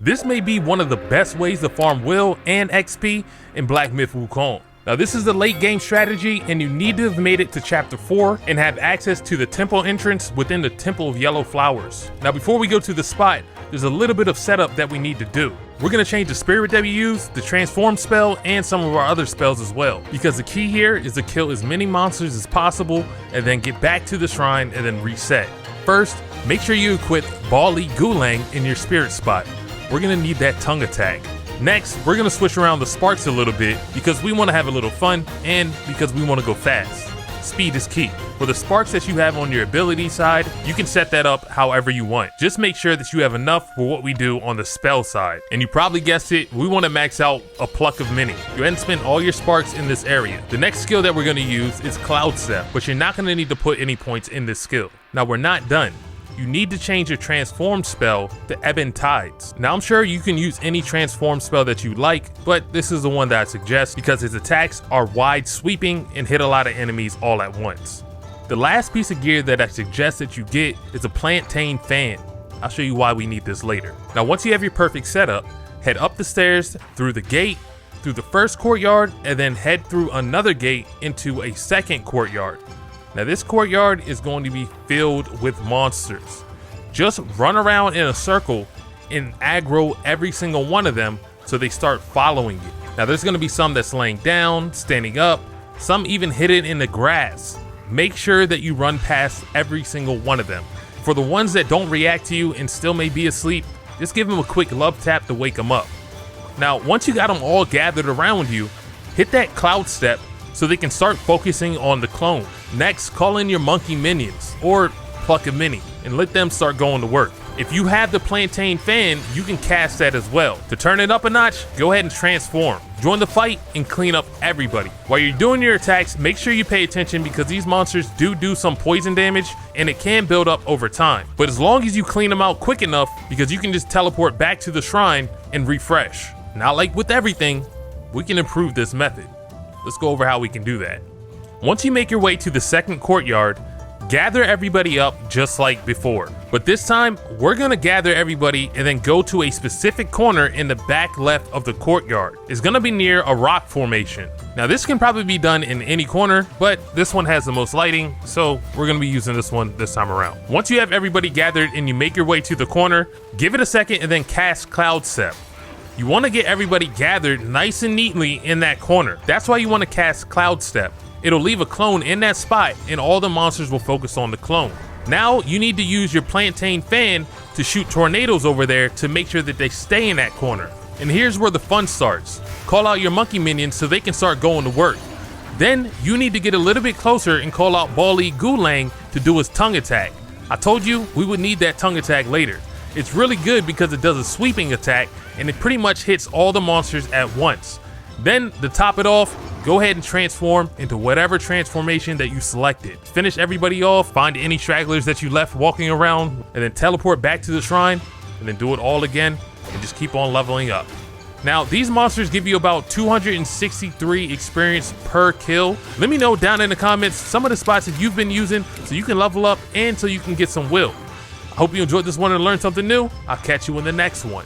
This may be one of the best ways to farm will and XP in Black Myth Wukong. Now this is the late game strategy, and you need to have made it to chapter 4 and have access to the temple entrance within the Temple of Yellow Flowers. Now before we go to the spot, there's a little bit of setup that we need to do. We're going to change the spirit that we use, the transform spell, and some of our other spells as well. Because the key here is to kill as many monsters as possible and then get back to the shrine and then reset. First, make sure you equip Bali Gulang in your spirit spot. We're going to need that tongue attack. Next, we're going to switch around the sparks a little bit because we want to have a little fun and because we want to go fast. Speed is key. For the sparks that you have on your ability side, you can set that up however you want. Just make sure that you have enough for what we do on the spell side. And you probably guessed it, we want to max out a pluck of many. Go ahead and spend all your sparks in this area. The next skill that we're going to use is Cloud Step, but you're not going to need to put any points in this skill. Now we're not done. You need to change your transform spell to Ebon Tides. Now I'm sure you can use any transform spell that you like, but this is the one that I suggest because its attacks are wide sweeping and hit a lot of enemies all at once. The last piece of gear that I suggest that you get is a plantain fan. I'll show you why we need this later. Now once you have your perfect setup, head up the stairs, through the gate, through the first courtyard, and then head through another gate into a second courtyard. Now this courtyard is going to be filled with monsters. Just run around in a circle and aggro every single one of them so they start following you. Now there's going to be some that's laying down, standing up, some even hidden in the grass. Make sure that you run past every single one of them. For the ones that don't react to you and still may be asleep, just give them a quick love tap to wake them up. Now once you got them all gathered around you, hit that Cloud Step so they can start focusing on the clone. Next, call in your monkey minions, or pluck a mini, and let them start going to work. If you have the plantain fan, you can cast that as well. To turn it up a notch, go ahead and transform. Join the fight and clean up everybody. While you're doing your attacks, make sure you pay attention because these monsters do some poison damage and it can build up over time. But as long as you clean them out quick enough, because you can just teleport back to the shrine and refresh. Now like with everything, we can improve this method. Let's go over how we can do that. Once you make your way to the second courtyard, gather everybody up just like before. But this time, we're gonna gather everybody and then go to a specific corner in the back left of the courtyard. It's gonna be near a rock formation. Now this can probably be done in any corner, but this one has the most lighting, so we're gonna be using this one this time around. Once you have everybody gathered and you make your way to the corner, give it a second and then cast Cloud Step. You want to get everybody gathered nice and neatly in that corner. That's why you want to cast Cloud Step. It'll leave a clone in that spot and all the monsters will focus on the clone. Now you need to use your plantain fan to shoot tornadoes over there to make sure that they stay in that corner. And here's where the fun starts. Call out your monkey minions so they can start going to work. Then you need to get a little bit closer and call out Bali Gulang to do his tongue attack. I told you we would need that tongue attack later. It's really good because it does a sweeping attack and it pretty much hits all the monsters at once. Then to top it off, go ahead and transform into whatever transformation that you selected. Finish everybody off, find any stragglers that you left walking around, and then teleport back to the shrine, and then do it all again, and just keep on leveling up. Now, these monsters give you about 263 experience per kill. Let me know down in the comments some of the spots that you've been using so you can level up and so you can get some will. I hope you enjoyed this one and learned something new. I'll catch you in the next one.